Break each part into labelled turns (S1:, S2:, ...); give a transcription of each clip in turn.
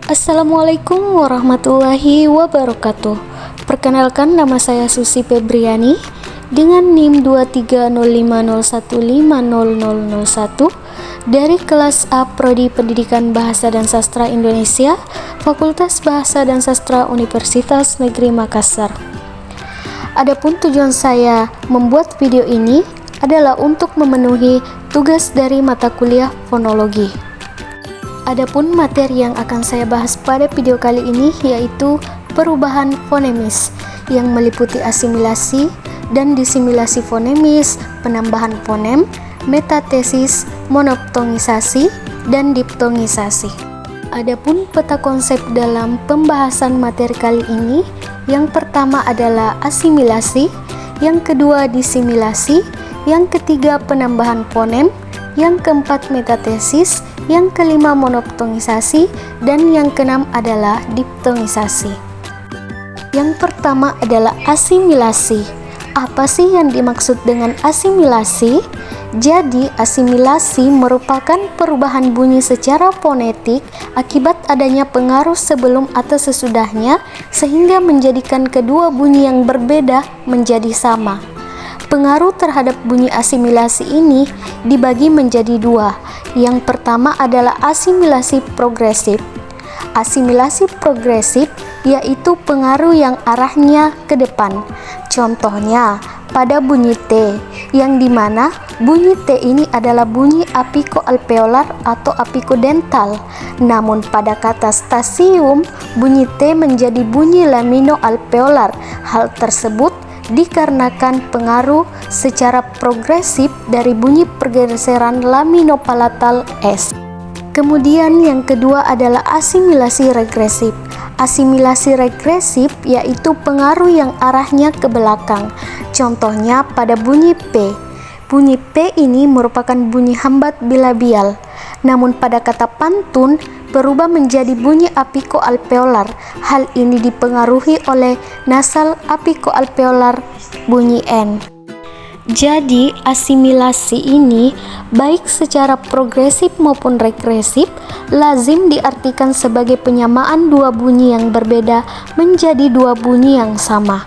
S1: Assalamualaikum warahmatullahi wabarakatuh. Perkenalkan, nama saya Susi Febriani dengan NIM 23050150001 dari kelas A Prodi Pendidikan Bahasa dan Sastra Indonesia, Fakultas Bahasa dan Sastra Universitas Negeri Makassar. Adapun tujuan saya membuat video ini adalah untuk memenuhi tugas dari mata kuliah fonologi. Adapun materi yang akan saya bahas pada video kali ini yaitu perubahan fonemis yang meliputi asimilasi dan disimilasi fonemis, penambahan fonem, metatesis, monoptongisasi, dan diptongisasi. Adapun peta konsep dalam pembahasan materi kali ini, yang pertama adalah asimilasi, yang kedua disimilasi, yang ketiga penambahan fonem, yang keempat metatesis, yang kelima monoptongisasi, dan yang keenam adalah diptongisasi. Yang pertama adalah asimilasi. Apa sih yang dimaksud dengan asimilasi? Jadi, asimilasi merupakan perubahan bunyi secara fonetik akibat adanya pengaruh sebelum atau sesudahnya sehingga menjadikan kedua bunyi yang berbeda menjadi sama. Pengaruh terhadap bunyi asimilasi ini dibagi menjadi dua. Yang pertama adalah asimilasi progresif. Asimilasi progresif yaitu pengaruh yang arahnya ke depan. Contohnya pada bunyi T, yang dimana bunyi T ini adalah bunyi apikoalveolar atau apikodental. Namun pada kata stasium, bunyi T menjadi bunyi laminoalveolar. Hal tersebut dikarenakan pengaruh secara progresif dari bunyi pergeseran laminopalatal S. Kemudian yang kedua adalah asimilasi regresif. Asimilasi regresif yaitu pengaruh yang arahnya ke belakang. Contohnya pada bunyi P. Bunyi P ini merupakan bunyi hambat bilabial. Namun pada kata pantun berubah menjadi bunyi apikoalveolar. Hal ini dipengaruhi oleh nasal apikoalveolar bunyi N. Jadi asimilasi ini baik secara progresif maupun regresif lazim diartikan sebagai penyamaan dua bunyi yang berbeda menjadi dua bunyi yang sama.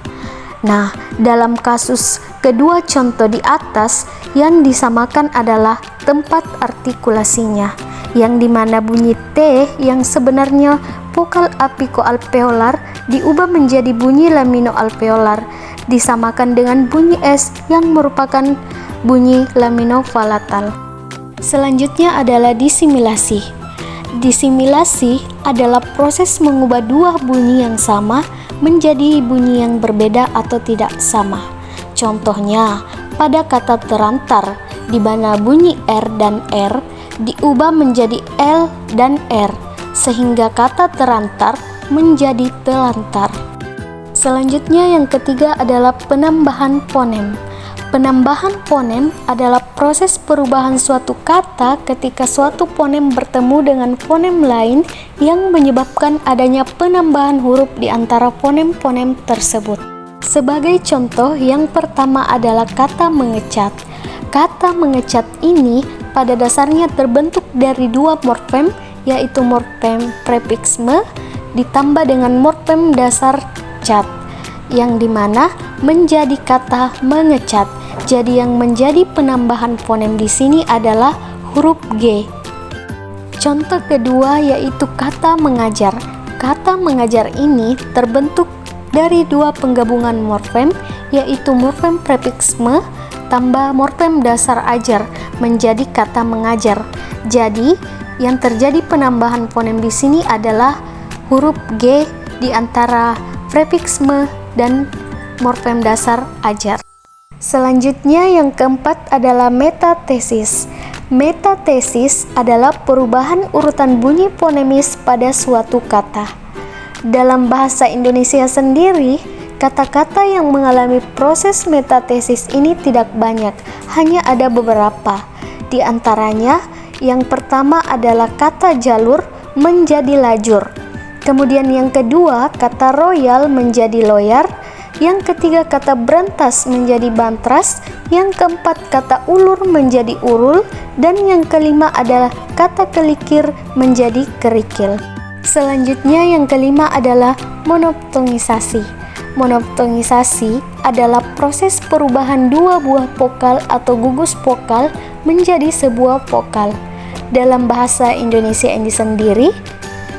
S1: Nah, dalam kasus kedua contoh di atas, yang disamakan adalah tempat artikulasinya, yang dimana bunyi T yang sebenarnya vokal apikoalveolar diubah menjadi bunyi laminoalveolar, disamakan dengan bunyi S yang merupakan bunyi laminopalatal. Selanjutnya adalah disimilasi. Disimilasi adalah proses mengubah dua bunyi yang sama menjadi bunyi yang berbeda atau tidak sama. Contohnya pada kata terantar, di mana bunyi R dan R diubah menjadi L dan R, sehingga kata terantar menjadi telantar. Selanjutnya yang ketiga adalah penambahan fonem. Penambahan fonem adalah proses perubahan suatu kata ketika suatu fonem bertemu dengan fonem lain yang menyebabkan adanya penambahan huruf di antara fonem-fonem tersebut. Sebagai contoh, yang pertama adalah kata mengecat. Kata mengecat ini pada dasarnya terbentuk dari dua morfem, yaitu morfem prefiks me ditambah dengan morfem dasar cat, yang dimana menjadi kata mengecat. Jadi yang menjadi penambahan fonem di sini adalah huruf G. Contoh kedua yaitu kata mengajar. Kata mengajar ini terbentuk dari dua penggabungan morfem, yaitu morfem prefiks me tambah morfem dasar ajar menjadi kata mengajar. Jadi yang terjadi penambahan fonem di sini adalah huruf G di antara prefiks me dan morfem dasar ajar. Selanjutnya yang keempat adalah metatesis. Metatesis adalah perubahan urutan bunyi fonemis pada suatu kata. Dalam bahasa Indonesia sendiri, kata-kata yang mengalami proses metatesis ini tidak banyak, hanya ada beberapa. Di antaranya, yang pertama adalah kata jalur menjadi lajur. Kemudian yang kedua, kata royal menjadi loyar. Yang ketiga, kata berantas menjadi bantras. Yang keempat, kata ulur menjadi urul. Dan yang kelima adalah kata kelikir menjadi kerikil. Selanjutnya yang kelima adalah monoptongisasi. Monoptongisasi adalah proses perubahan dua buah vokal atau gugus vokal menjadi sebuah vokal. Dalam bahasa Indonesia ini sendiri,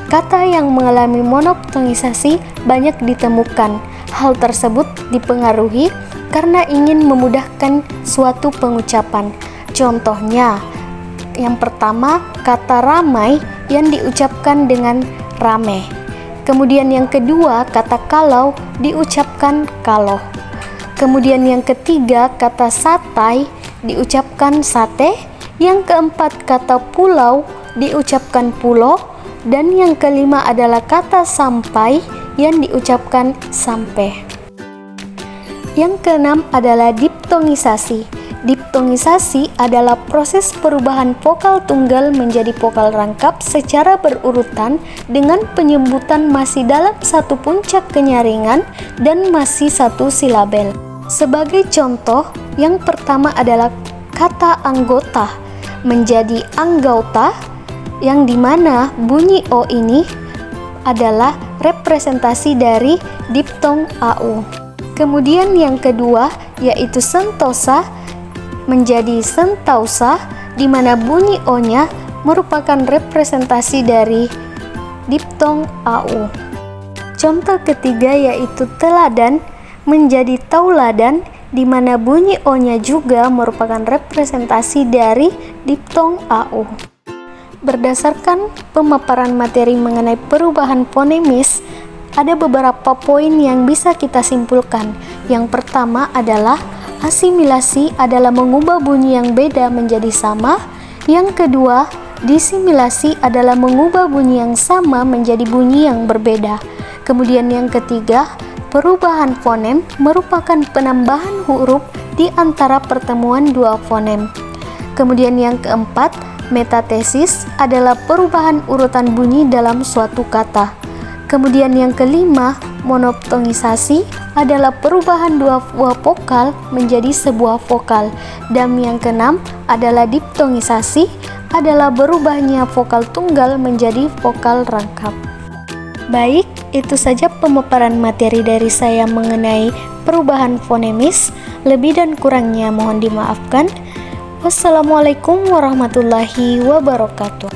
S1: kata yang mengalami monoptongisasi banyak ditemukan. Hal tersebut dipengaruhi karena ingin memudahkan suatu pengucapan. Contohnya, yang pertama kata ramai yang diucapkan dengan rame. Kemudian yang kedua kata kalau diucapkan kaloh. Kemudian yang ketiga kata satai diucapkan sate. Yang keempat kata pulau diucapkan pulo. Dan yang kelima adalah kata sampai yang diucapkan sampai. Yang keenam adalah diptongisasi. Diptongisasi adalah proses perubahan vokal tunggal menjadi vokal rangkap secara berurutan dengan penyebutan masih dalam satu puncak kenyaringan dan masih satu silabel. Sebagai contoh, yang pertama adalah kata anggota menjadi anggauta, yang dimana bunyi O ini adalah representasi dari diptong AU. Kemudian yang kedua yaitu sentosa menjadi sentausa, di mana bunyi O-nya merupakan representasi dari diptong AU. Contoh ketiga yaitu teladan menjadi tauladan, di mana bunyi O-nya juga merupakan representasi dari diptong AU. Berdasarkan pemaparan materi mengenai perubahan fonemis, ada beberapa poin yang bisa kita simpulkan. Yang pertama adalah asimilasi adalah mengubah bunyi yang beda menjadi sama. Yang kedua, disimilasi adalah mengubah bunyi yang sama menjadi bunyi yang berbeda. Kemudian yang ketiga, perubahan fonem merupakan penambahan huruf di antara pertemuan dua fonem. Kemudian yang keempat, metatesis adalah perubahan urutan bunyi dalam suatu kata. Kemudian yang kelima, monoptongisasi adalah perubahan dua buah vokal menjadi sebuah vokal. Dan yang keenam adalah diptongisasi adalah berubahnya vokal tunggal menjadi vokal rangkap. Baik, itu saja pemaparan materi dari saya mengenai perubahan fonemis. Lebih dan kurangnya mohon dimaafkan. Wassalamualaikum warahmatullahi wabarakatuh.